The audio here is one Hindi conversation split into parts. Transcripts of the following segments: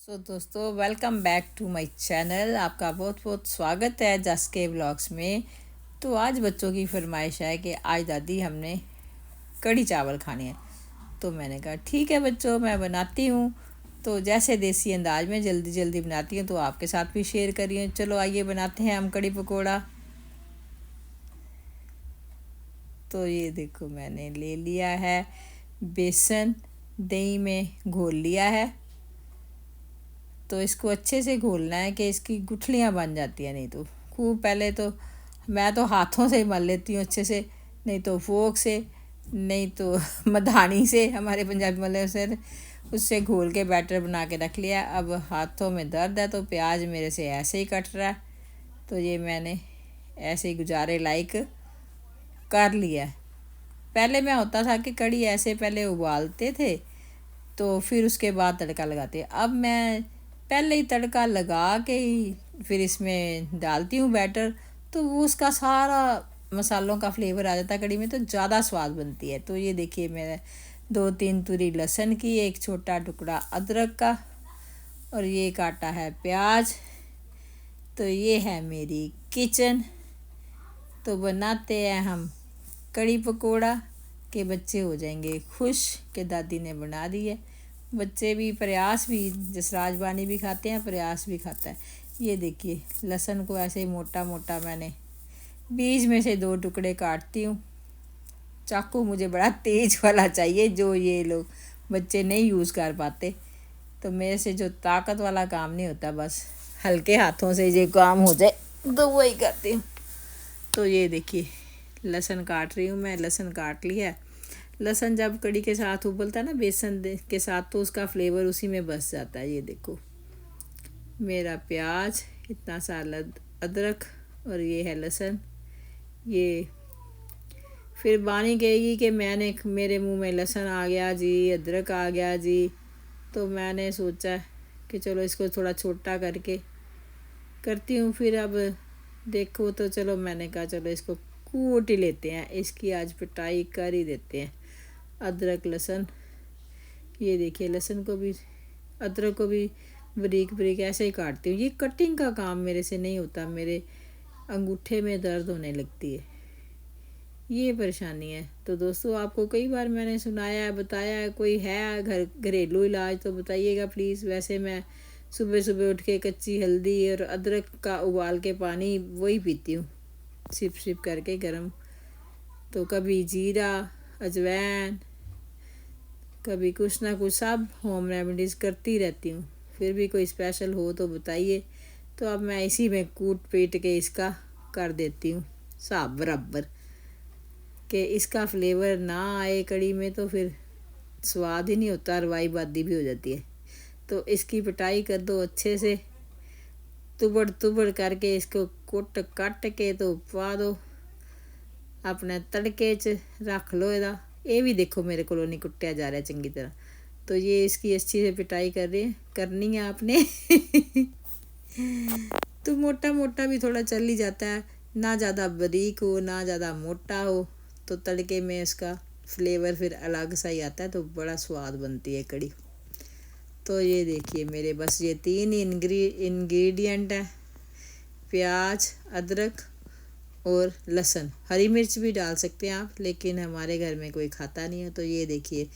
दोस्तों welcome back to my channel. आपका बहुत बहुत स्वागत है जस के व्लॉग्स में। तो आज बच्चों की फरमाइश है कि आज दादी हमने कढ़ी चावल खाने हैं। तो मैंने कहा ठीक है बच्चों, मैं बनाती हूँ। तो जैसे देसी अंदाज में जल्दी जल्दी बनाती हूँ तो आपके साथ भी शेयर करिए। चलो आइए बनाते हैं हम कढ़ी पकौड़ा। तो ये देखो मैंने ले लिया है बेसन, दही में घोल लिया है। तो इसको अच्छे से घोलना है कि इसकी गुठलियाँ बन जाती हैं, नहीं तो खूब पहले तो मैं तो हाथों से ही मल लेती हूँ अच्छे से, नहीं तो फोक से, नहीं तो मधानी से, हमारे पंजाबी मले से। उससे घोल के बैटर बना के रख लिया। अब हाथों में दर्द है तो प्याज मेरे से ऐसे ही कट रहा है। तो ये मैंने ऐसे ही गुजारे लाइक कर लिया है। पहले मैं होता था कि कढ़ी ऐसे पहले उबालते थे तो फिर उसके बाद तड़का लगाते। अब मैं पहले ही तड़का लगा के ही फिर इसमें डालती हूँ बैटर। तो वो उसका सारा मसालों का फ्लेवर आ जाता है कढ़ी में, तो ज़्यादा स्वाद बनती है। तो ये देखिए मैंने 2-3 तुरी लहसुन की, एक छोटा टुकड़ा अदरक का, और ये काटा है प्याज। तो ये है मेरी किचन। तो बनाते हैं हम कढ़ी पकोड़ा के बच्चे हो जाएंगे खुश कि दादी ने बना दी है। बच्चे भी, प्रयास भी, जसराज बानी भी खाते हैं, प्रयास भी खाता है। ये देखिए लहसुन को ऐसे ही मोटा मोटा मैंने बीज में से 2 टुकड़े काटती हूँ। चाकू मुझे बड़ा तेज वाला चाहिए जो ये लोग बच्चे नहीं यूज़ कर पाते। तो मेरे से जो ताकत वाला काम नहीं होता, बस हल्के हाथों से ये काम हो जाए तो वही करती हूँ। तो ये देखिए लहसुन काट रही हूँ मैं। लहसुन काट लिया। लहसुन जब कढ़ी के साथ उबलता है ना बेसन के साथ, तो उसका फ्लेवर उसी में बस जाता है। ये देखो मेरा प्याज, इतना सारा अदरक, और ये है लहसुन। ये फिर बानी कहेगी कि मैंने, मेरे मुंह में लहसुन आ गया जी, अदरक आ गया जी। तो मैंने सोचा कि चलो इसको थोड़ा छोटा करके करती हूँ। फिर अब देखो तो चलो मैंने कहा चलो इसको कूट ही लेते हैं, इसकी आज पिटाई कर ही देते हैं। अदरक लहसुन, ये देखिए लहसुन को भी, अदरक को भी बारीक बारीक ऐसे ही काटती हूँ। ये कटिंग का काम मेरे से नहीं होता, मेरे अंगूठे में दर्द होने लगती है, ये परेशानी है। तो दोस्तों आपको कई बार मैंने सुनाया है, बताया है, कोई है घरेलू इलाज तो बताइएगा प्लीज़। वैसे मैं सुबह सुबह उठ के कच्ची हल्दी और अदरक का उबाल के पानी वही पीती हूँ, सिप सिप करके गरम। तो कभी जीरा, अजवाइन, कभी कुछ ना कुछ, सब होम रेमेडीज़ करती रहती हूँ। फिर भी कोई स्पेशल हो तो बताइए। तो अब मैं इसी में कूट पीट के इसका कर देती हूँ साफ बराबर, कि इसका फ्लेवर ना आए कढ़ी में तो फिर स्वाद ही नहीं होता, रवाई बादी भी हो जाती है। तो इसकी पिटाई कर दो अच्छे से, तुबड़ तुबड़ करके इसको कुट कट के तो पा दो अपने तड़के च, रख लो। ये भी देखो मेरे को नहीं कुटिया जा रहा चंगी तरह। तो ये इसकी अच्छी से पिटाई करनी है आपने। तो मोटा मोटा भी थोड़ा चल ही जाता है, ना ज़्यादा बारीक हो ना ज़्यादा मोटा हो। तो तड़के में इसका फ्लेवर फिर अलग सा ही आता है, तो बड़ा स्वाद बनती है कढ़ी। तो ये देखिए मेरे बस ये 3 इंग्रेडिएंट है, प्याज, अदरक और लहसुन। हरी मिर्च भी डाल सकते हैं आप, लेकिन हमारे घर में कोई खाता नहीं है। तो ये देखिए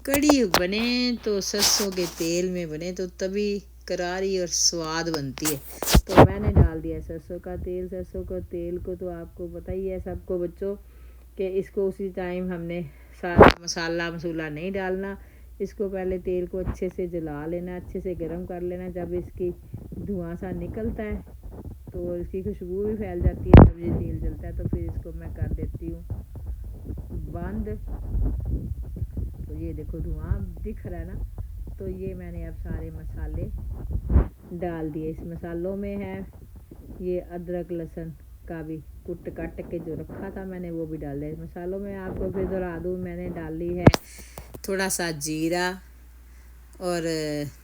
कढ़ी बने तो सरसों के तेल में बने तो तभी करारी और स्वाद बनती है। तो मैंने डाल दिया सरसों का तेल। सरसों का तेल को तो आपको पता ही है सबको बच्चों, कि इसको उसी टाइम हमने सारा मसाला मसूला नहीं डालना। इसको पहले तेल को अच्छे से जला लेना, अच्छे से गर्म कर लेना। जब इसकी धुआं सा निकलता है तो इसकी खुशबू भी फैल जाती है। जब ये तेल जलता है तो फिर इसको मैं कर देती हूँ बंद। तो ये देखो धुआं दिख रहा है ना। तो ये मैंने अब सारे मसाले डाल दिए। इस मसालों में है ये अदरक लहसुन का भी कुट कट के जो रखा था मैंने, वो भी डाल दिया इस मसालों में। आपको फिर दोहरा दूँ, मैंने डाली है थोड़ा सा जीरा, और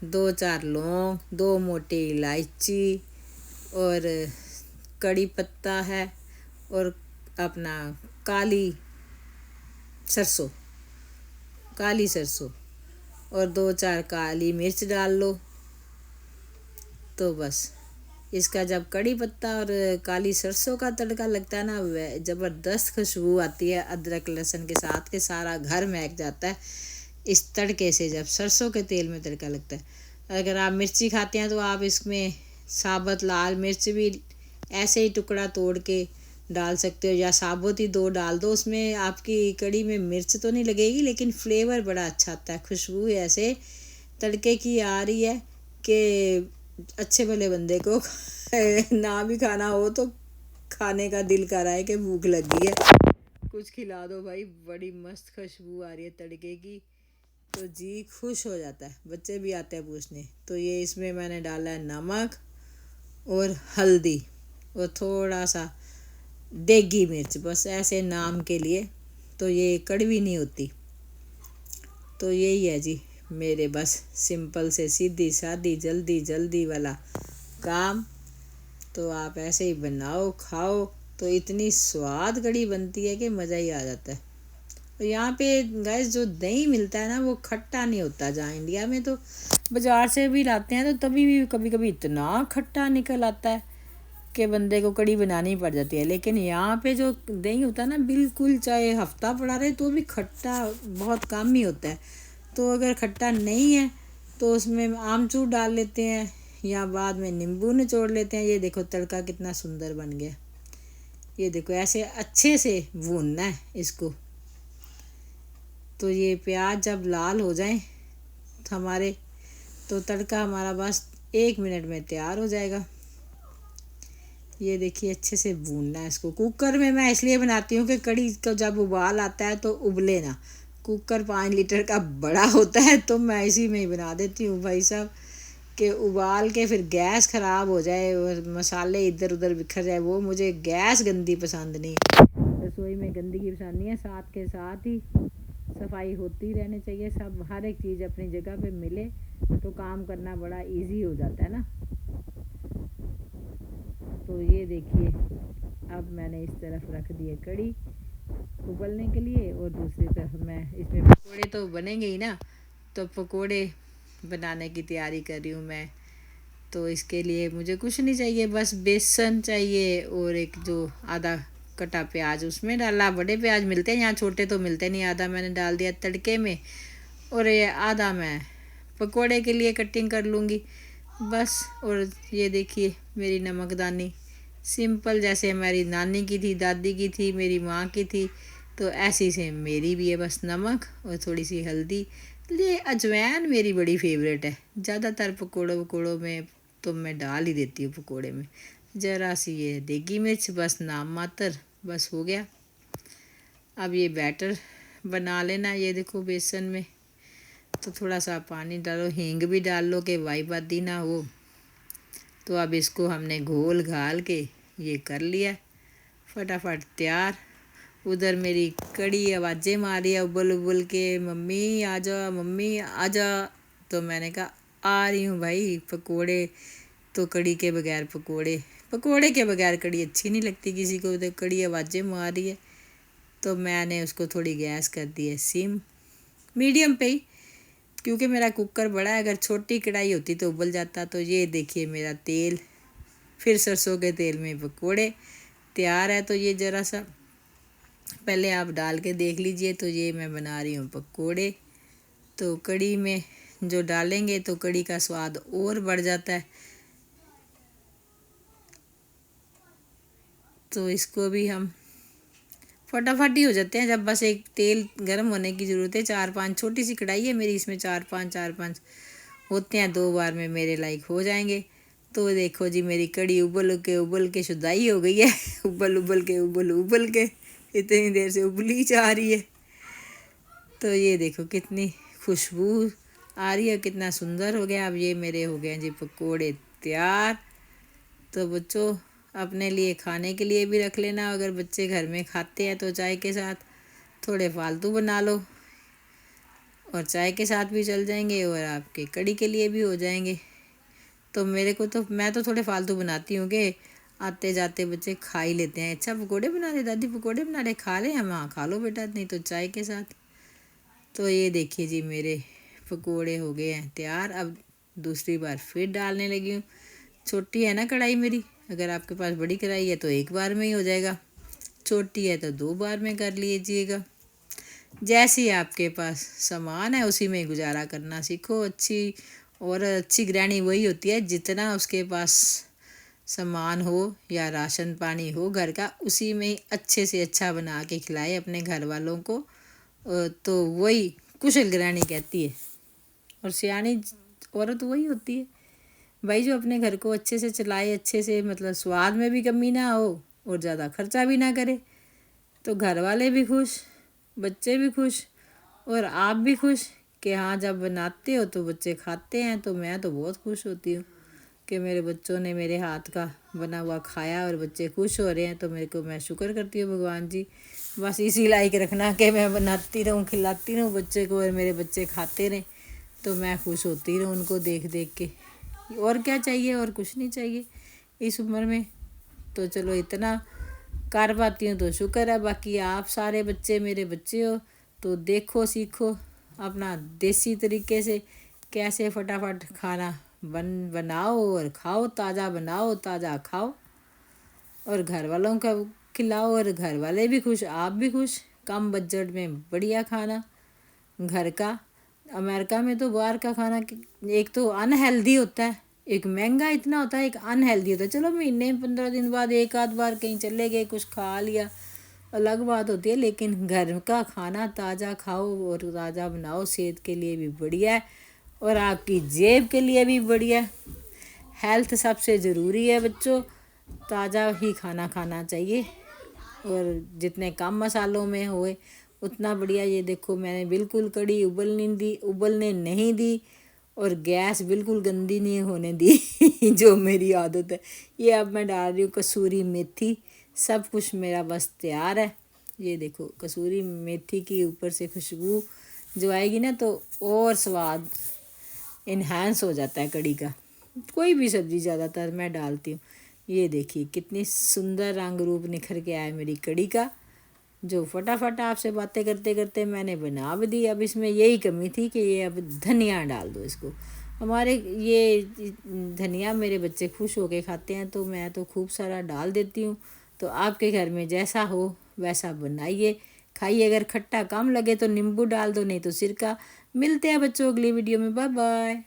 2-4 लौंग, 2 मोटी इलायची, और कड़ी पत्ता है, और अपना सरसों काली सरसों, और 2-4 काली मिर्च डाल लो। तो बस इसका जब कड़ी पत्ता और काली सरसों का तड़का लगता है ना, वह ज़बरदस्त खुशबू आती है अदरक लहसुन के साथ, के सारा घर महक जाता है इस तड़के से जब सरसों के तेल में तड़का लगता है। अगर आप मिर्ची खाते हैं तो आप इसमें साबुत लाल मिर्च भी ऐसे ही टुकड़ा तोड़ के डाल सकते हो, या साबुत ही 2 डाल दो उसमें। आपकी कड़ी में मिर्च तो नहीं लगेगी लेकिन फ्लेवर बड़ा अच्छा आता है, खुशबू ऐसे तड़के की आ रही है कि अच्छे भले बंदे को ना भी खाना हो तो खाने का दिल कर रहा है कि भूख लगी है, कुछ खिला दो भाई। बड़ी मस्त खुशबू आ रही है तड़के की, तो जी खुश हो जाता है, बच्चे भी आते हैं पूछने। तो ये इसमें मैंने डाला है नमक और हल्दी और थोड़ा सा देगी मिर्च, बस ऐसे नाम के लिए, तो ये कड़वी नहीं होती। तो यही है जी मेरे बस सिंपल से सीधी सादी जल्दी जल्दी वाला काम। तो आप ऐसे ही बनाओ खाओ, तो इतनी स्वाद कड़ी बनती है कि मज़ा ही आ जाता है। और यहाँ पे गैस जो दही मिलता है ना वो खट्टा नहीं होता, जहाँ इंडिया में तो बाज़ार से भी लाते हैं तो तभी भी कभी कभी इतना खट्टा निकल आता है कि बंदे को कड़ी बनानी पड़ जाती है। लेकिन यहाँ पे जो दही होता है ना, बिल्कुल चाहे हफ्ता पड़ा रहे तो भी खट्टा बहुत कम ही होता है। तो अगर खट्टा नहीं है तो उसमें आमचूर डाल लेते हैं या बाद में नींबू निचोड़ लेते हैं। ये देखो तड़का कितना सुंदर बन गया। ये देखो ऐसे अच्छे से भूनना है इसको। तो ये प्याज जब लाल हो जाए हमारे, तो तड़का हमारा बस 1 मिनट में तैयार हो जाएगा। ये देखिए अच्छे से भूनना है इसको। कुकर में मैं इसलिए बनाती हूँ कि कड़ी को जब उबाल आता है तो उबले ना। कुकर 5 लीटर का बड़ा होता है तो मैं इसी में ही बना देती हूँ भाई साहब, कि उबाल के फिर गैस ख़राब हो जाए और मसाले इधर उधर बिखर जाए, वो मुझे गैस गंदी पसंद नहीं, रसोई में गंदगी पसंद नहीं है। साथ के साथ ही सफाई होती रहनी चाहिए, सब हर एक चीज़ अपनी जगह पे मिले तो काम करना बड़ा इजी हो जाता है ना। तो ये देखिए अब मैंने इस तरफ रख दिए कड़ी उबलने के लिए, और दूसरी तरफ मैं इसमें पकोड़े तो बनेंगे ही ना, तो पकोड़े बनाने की तैयारी कर रही हूँ मैं। तो इसके लिए मुझे कुछ नहीं चाहिए, बस बेसन चाहिए और एक जो आधा कटा प्याज उसमें डाला। बड़े प्याज मिलते हैं यहाँ, छोटे तो मिलते नहीं। आधा मैंने डाल दिया तड़के में और ये आधा मैं पकोड़े के लिए कटिंग कर लूँगी बस। और ये देखिए मेरी नमकदानी सिंपल, जैसे हमारी नानी की थी, दादी की थी, मेरी माँ की थी, तो ऐसी से मेरी भी है। बस नमक और थोड़ी सी हल्दी। ये अजवाइन मेरी बड़ी फेवरेट है, ज़्यादातर पकोड़ों में तो मैं डाल ही देती हूँ पकोड़े में। ज़रा सी ये देगी मिर्च, बस नाम मात्र, बस हो गया। अब ये बैटर बना लेना। ये देखो बेसन में तो थोड़ा सा पानी डालो, हींग भी डाल लो कि वाई बादी ना हो। तो अब इसको हमने घोल घाल के ये कर लिया फटाफट तैयार। उधर मेरी कड़ी आवाज़ें मारी है उबल उबल के, मम्मी आ जा मम्मी आ जा। तो मैंने कहा आ रही हूँ भाई। पकोड़े तो कड़ी के बगैर पकोड़े के बगैर कड़ी अच्छी नहीं लगती किसी को। तो कड़ी आवाज़ें मार रही है तो मैंने उसको थोड़ी गैस कर दी है सिम, मीडियम पे ही, क्योंकि मेरा कुकर बड़ा है। अगर छोटी कढ़ाई होती तो उबल जाता। तो ये देखिए मेरा तेल, फिर सरसों के तेल में पकोड़े तैयार है। तो ये ज़रा सा पहले आप डाल के देख लीजिए। तो ये मैं बना रही हूँ पकोड़े। तो कड़ी में जो डालेंगे तो कड़ी का स्वाद और बढ़ जाता है। तो इसको भी हम फटाफट ही हो जाते हैं, जब बस एक तेल गर्म होने की ज़रूरत है। 4-5 छोटी सी कढ़ाई है मेरी, इसमें 4-5 होते हैं, 2 बार में मेरे लायक हो जाएंगे। तो देखो जी मेरी कड़ी उबल के शुदाई हो गई है उबल के इतनी देर से उबली जा रही है। तो ये देखो कितनी खुशबू आ रही है, कितना सुंदर हो गया। अब ये मेरे हो गए जी पकोड़े तैयार। तो बच्चों अपने लिए खाने के लिए भी रख लेना। अगर बच्चे घर में खाते हैं तो चाय के साथ थोड़े फालतू बना लो और चाय के साथ भी चल जाएंगे और आपके कड़ी के लिए भी हो जाएंगे। तो मैं तो थोड़े फालतू बनाती हूँ कि आते जाते बच्चे खा ही लेते हैं। अच्छा पकोड़े बना रहे दादी, पकोड़े बना रहे, खा लें हम? हाँ खा लो बेटा, नहीं तो चाय के साथ। तो ये देखिए जी मेरे पकोड़े हो गए हैं तैयार। अब दूसरी बार फिर डालने लगी हूँ। छोटी है ना कढ़ाई मेरी, अगर आपके पास बड़ी कढ़ाई है तो एक बार में ही हो जाएगा, छोटी है तो 2 बार में कर लीजिएगा। जैसी आपके पास सामान है उसी में गुजारा करना सीखो। अच्छी गृहिणी वही होती है जितना उसके पास सामान हो या राशन पानी हो घर का, उसी में ही अच्छे से अच्छा बना के खिलाए अपने घर वालों को, तो वही कुशल गृहिणी कहती है। और सियानी औरत वही होती है भाई जो अपने घर को अच्छे से चलाए, अच्छे से, मतलब स्वाद में भी कमी ना हो और ज़्यादा खर्चा भी ना करे, तो घर वाले भी खुश, बच्चे भी खुश और आप भी खुश कि हाँ जब बनाते हो तो बच्चे खाते हैं। तो मैं तो बहुत खुश होती हूँ कि मेरे बच्चों ने मेरे हाथ का बना हुआ खाया और बच्चे खुश हो रहे हैं, तो मैं शुक्र करती हूँ भगवान जी, बस इसी लायक रखना कि मैं बनाती रहूँ, खिलाती रहूँ बच्चे को और मेरे बच्चे खाते रहें, तो मैं खुश होती रहूँ उनको देख देख के। और क्या चाहिए, और कुछ नहीं चाहिए इस उम्र में। तो चलो इतना कर पाती हूँ तो शुक्र है। बाकी आप सारे बच्चे मेरे बच्चे हो, तो देखो सीखो अपना देसी तरीके से कैसे फटाफट खाना बनाओ और खाओ, ताज़ा बनाओ ताज़ा खाओ और घर वालों का खिलाओ और घर वाले भी खुश, आप भी खुश। कम बजट में बढ़िया खाना घर का। अमेरिका में तो बाहर का खाना एक तो अनहेल्दी होता है, एक महंगा इतना होता है, एक अनहेल्दी होता है। चलो महीने 15 दिन बाद एक आध बार कहीं चले गए, कुछ खा लिया, अलग बात होती है, लेकिन घर का खाना ताज़ा खाओ और ताज़ा बनाओ, सेहत के लिए भी बढ़िया है और आपकी जेब के लिए भी बढ़िया। हेल्थ सबसे ज़रूरी है बच्चों, ताज़ा ही खाना खाना चाहिए और जितने कम मसालों में होए उतना बढ़िया। ये देखो मैंने बिल्कुल कड़ी उबलने नहीं दी और गैस बिल्कुल गंदी नहीं होने दी जो मेरी आदत है। ये अब मैं डाल रही हूँ कसूरी मेथी, सब कुछ मेरा बस तैयार है। ये देखो कसूरी मेथी की ऊपर से खुशबू जो आएगी ना तो और स्वाद इन्हांस हो जाता है कड़ी का। कोई भी सब्ज़ी ज़्यादातर मैं डालती हूँ। ये देखिए कितनी सुंदर रंग रूप निखर के आया मेरी कड़ी का, जो फटाफट आपसे बातें करते करते मैंने बना भी दी। अब इसमें यही कमी थी कि ये अब धनिया डाल दो इसको। हमारे ये धनिया मेरे बच्चे खुश होके खाते हैं, तो मैं तो खूब सारा डाल देती हूँ। तो आपके घर में जैसा हो वैसा बनाइए, खाइए। अगर खट्टा कम लगे तो नींबू डाल दो, नहीं तो सिरका। मिलते हैं बच्चों अगली वीडियो में, बाय बाय।